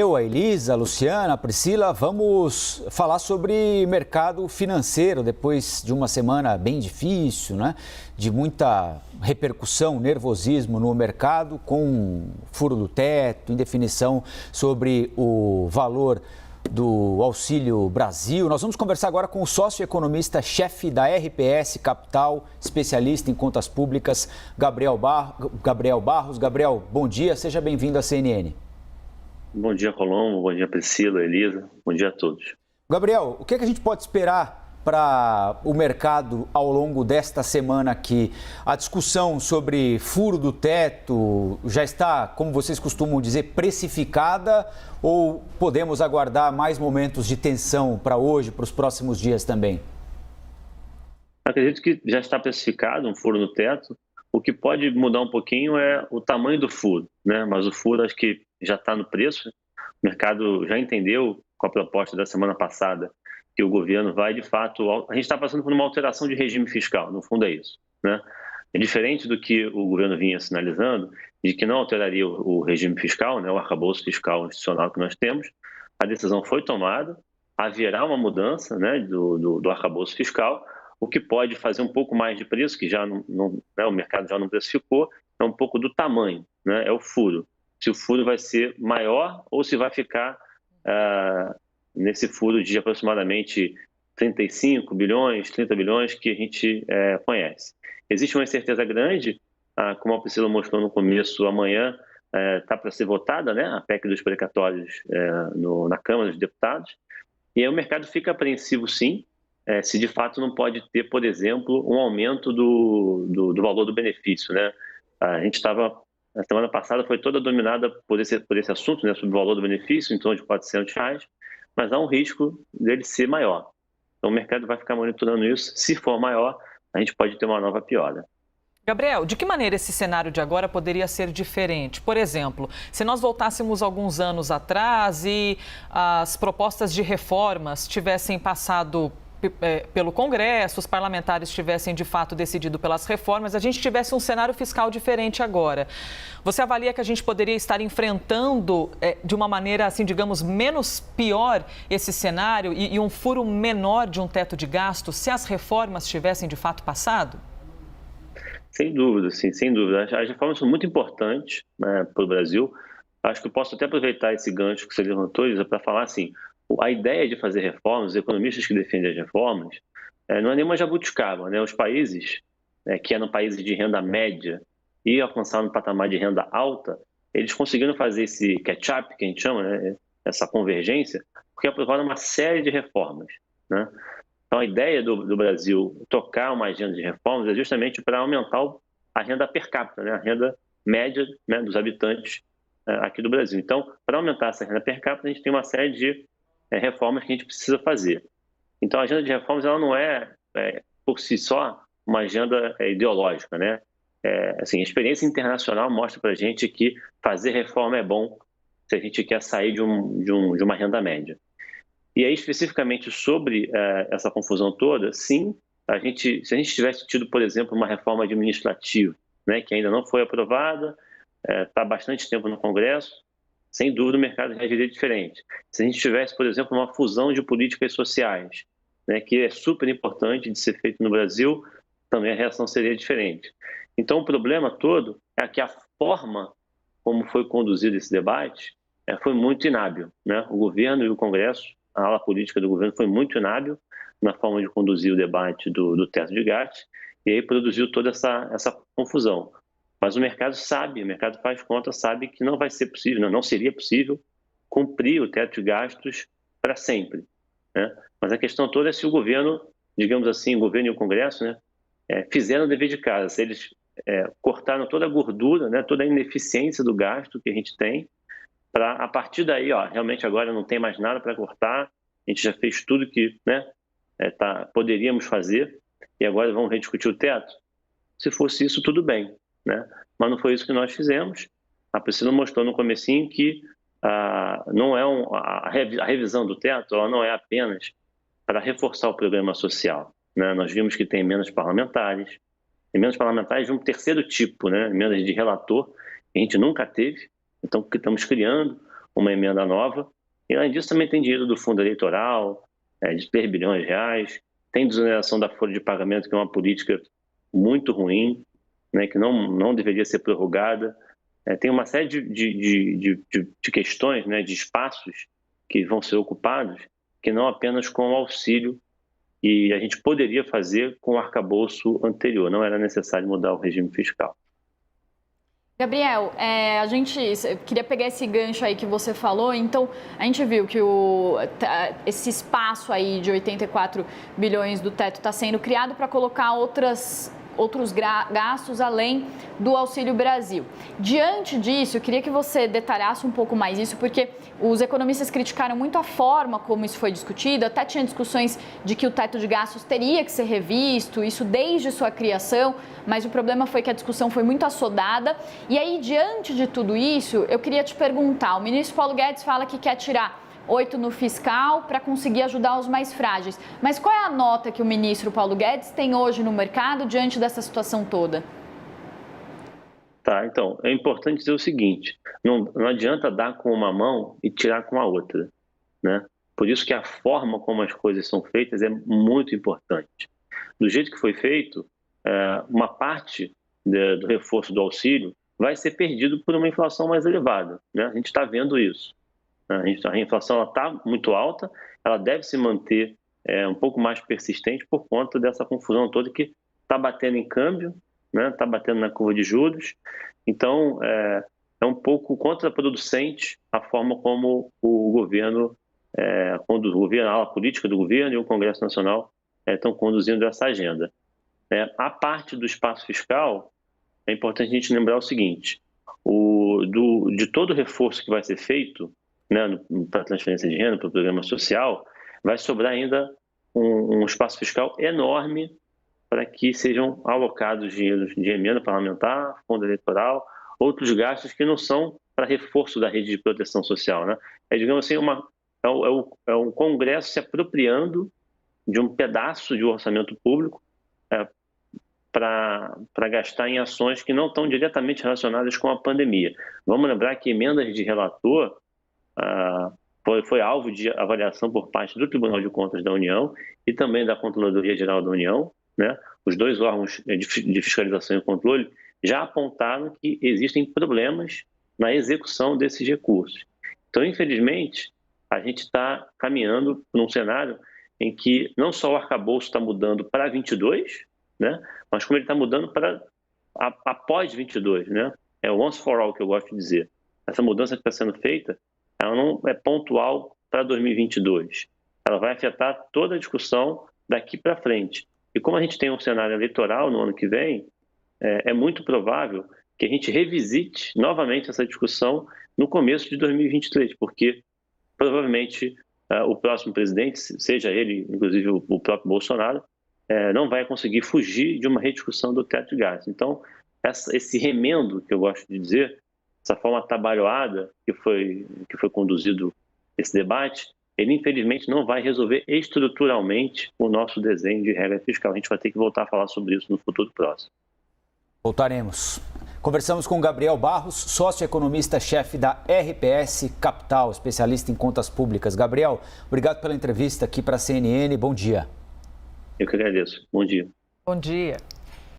Eu, a Elisa, a Luciana, a Priscila, vamos falar sobre mercado financeiro depois de uma semana bem difícil, né? De muita repercussão, nervosismo no mercado, com furo do teto, indefinição sobre o valor do Auxílio Brasil. Nós vamos conversar agora com o sócio-economista-chefe da RPS Capital, especialista em contas públicas, Gabriel Barros. Gabriel, bom dia, seja bem-vindo à CNN. Bom dia, Colombo. Bom dia, Priscila, Elisa. Bom dia a todos. Gabriel, o que a gente pode esperar para o mercado ao longo desta semana aqui? A discussão sobre furo do teto já está, como vocês costumam dizer, precificada ou podemos aguardar mais momentos de tensão para hoje, para os próximos dias também? Acredito que já está precificado um furo no teto. O que pode mudar um pouquinho é o tamanho do furo, né? Mas o furo acho que já está no preço. O mercado já entendeu com a proposta da semana passada que o governo vai, de fato... A gente está passando por uma alteração de regime fiscal, no fundo é isso, né? É diferente do que o governo vinha sinalizando, de que não alteraria o regime fiscal, né, o arcabouço fiscal institucional que nós temos. A decisão foi tomada, haverá uma mudança, né, do arcabouço fiscal, o que pode fazer um pouco mais de preço, que já não, né, o mercado já não precificou, é um pouco do tamanho, né, é o furo. Se o furo vai ser maior ou se vai ficar nesse furo de aproximadamente 35 bilhões, 30 bilhões que a gente conhece. Existe uma incerteza grande, como a Priscila mostrou no começo, amanhã está para ser votada, né, a PEC dos precatórios na Câmara dos Deputados, e aí o mercado fica apreensivo sim, se de fato não pode ter, por exemplo, um aumento do valor do benefício, né? A gente estava, a semana passada foi toda dominada por esse assunto, né, sobre o valor do benefício, em torno de R$400, mas há um risco dele ser maior. Então o mercado vai ficar monitorando isso. Se for maior, a gente pode ter uma nova piora. Gabriel, de que maneira esse cenário de agora poderia ser diferente? Por exemplo, se nós voltássemos alguns anos atrás e as propostas de reformas tivessem passado pelo Congresso, os parlamentares tivessem de fato decidido pelas reformas, a gente tivesse um cenário fiscal diferente agora. Você avalia que a gente poderia estar enfrentando de uma maneira, assim, digamos, menos pior esse cenário e um furo menor de um teto de gastos se as reformas tivessem de fato passado? Sem dúvida, sim, sem dúvida. As reformas são muito importantes, né, para o Brasil. Acho que eu posso até aproveitar esse gancho que você levantou, Isa, para falar assim, a ideia de fazer reformas, os economistas que defendem as reformas, não é nenhuma jabuticaba, né? Os países que eram países de renda média e alcançaram um patamar de renda alta, eles conseguiram fazer esse catch-up, que a gente chama, né, essa convergência, porque aprovaram uma série de reformas, né? Então, a ideia do Brasil tocar uma agenda de reformas é justamente para aumentar a renda per capita, né, a renda média, né, dos habitantes aqui do Brasil. Então, para aumentar essa renda per capita, a gente tem uma série de reformas que a gente precisa fazer. Então, a agenda de reformas ela não é, por si só, uma agenda ideológica, né? Assim, a experiência internacional mostra para a gente que fazer reforma é bom se a gente quer sair de uma renda média. E aí, especificamente sobre essa confusão toda, sim, se a gente tivesse tido, por exemplo, uma reforma administrativa, né, que ainda não foi aprovada, está há bastante tempo no Congresso, sem dúvida o mercado reagiria diferente. Se a gente tivesse, por exemplo, uma fusão de políticas sociais, né, que é super importante de ser feito no Brasil, também a reação seria diferente. Então, o problema todo é que a forma como foi conduzido esse debate foi muito inábil, né? O governo e o Congresso, a ala política do governo foi muito inábil na forma de conduzir o debate do teto de gastos e aí produziu toda essa confusão. Mas o mercado sabe, o mercado faz conta, sabe que não vai ser possível, não seria possível cumprir o teto de gastos para sempre, né? Mas a questão toda é se o governo, digamos assim, o governo e o Congresso, né, fizeram o dever de casa, se eles cortaram toda a gordura, né, toda a ineficiência do gasto que a gente tem, para a partir daí, realmente agora não tem mais nada para cortar, a gente já fez tudo que, né, poderíamos fazer e agora vamos rediscutir o teto. Se fosse isso, tudo bem, né? Mas não foi isso que nós fizemos. A Priscila mostrou no comecinho que não é a revisão do teto, ela não é apenas para reforçar o programa social, né? Nós vimos que tem emendas parlamentares de um terceiro tipo, né? Emendas de relator, que a gente nunca teve, então que estamos criando uma emenda nova. E além disso também tem dinheiro do fundo eleitoral, de 3 bilhões de reais, tem desoneração da folha de pagamento, que é uma política muito ruim, né, que não deveria ser prorrogada. Tem uma série de questões, né, de espaços que vão ser ocupados, que não apenas com o auxílio, e a gente poderia fazer com o arcabouço anterior, não era necessário mudar o regime fiscal. Gabriel, a gente queria pegar esse gancho aí que você falou. Então, a gente viu que esse espaço aí de 84 bilhões do teto está sendo criado para colocar outros gastos além do Auxílio Brasil. Diante disso, eu queria que você detalhasse um pouco mais isso, porque os economistas criticaram muito a forma como isso foi discutido, até tinha discussões de que o teto de gastos teria que ser revisto, isso desde sua criação, mas o problema foi que a discussão foi muito assodada. E aí, diante de tudo isso, eu queria te perguntar, o ministro Paulo Guedes fala que quer tirar 8 no fiscal para conseguir ajudar os mais frágeis. Mas qual é a nota que o ministro Paulo Guedes tem hoje no mercado diante dessa situação toda? Tá, então, é importante dizer o seguinte, não adianta dar com uma mão e tirar com a outra, né? Por isso que a forma como as coisas são feitas é muito importante. Do jeito que foi feito, uma parte do reforço do auxílio vai ser perdido por uma inflação mais elevada, né? A gente está vendo isso. A inflação está muito alta, ela deve se manter um pouco mais persistente por conta dessa confusão toda que está batendo em câmbio, né? Está batendo na curva de juros. Então, é um pouco contraproducente a forma como o governo, a ala política do governo e o Congresso Nacional estão conduzindo essa agenda. A parte do espaço fiscal, é importante a gente lembrar o seguinte, de todo o reforço que vai ser feito, né, para a transferência de renda, para o programa social, vai sobrar ainda um espaço fiscal enorme para que sejam alocados dinheiros de emenda parlamentar, fundo eleitoral, outros gastos que não são para reforço da rede de proteção social, né? Digamos assim, é um Congresso se apropriando de um pedaço de orçamento público para gastar em ações que não estão diretamente relacionadas com a pandemia. Vamos lembrar que emendas de relator foi alvo de avaliação por parte do Tribunal de Contas da União e também da Controladoria Geral da União, né? Os dois órgãos de fiscalização e controle já apontaram que existem problemas na execução desses recursos. Então, infelizmente, a gente está caminhando para um cenário em que não só o arcabouço está mudando para 22, né? Mas como ele está mudando para após 22, né? É o once for all que eu gosto de dizer. Essa mudança que está sendo feita, ela não é pontual para 2022. Ela vai afetar toda a discussão daqui para frente. E como a gente tem um cenário eleitoral no ano que vem, é muito provável que a gente revisite novamente essa discussão no começo de 2023, porque provavelmente o próximo presidente, seja ele, inclusive o próprio Bolsonaro, não vai conseguir fugir de uma rediscussão do teto de gastos. Então, esse remendo, que eu gosto de dizer, essa forma atabalhoada que foi conduzido esse debate, ele infelizmente não vai resolver estruturalmente o nosso desenho de regra fiscal. A gente vai ter que voltar a falar sobre isso no futuro próximo. Voltaremos. Conversamos com Gabriel Barros, sócio-economista-chefe da RPS Capital, especialista em contas públicas. Gabriel, obrigado pela entrevista aqui para a CNN. Bom dia. Eu que agradeço. Bom dia. Bom dia.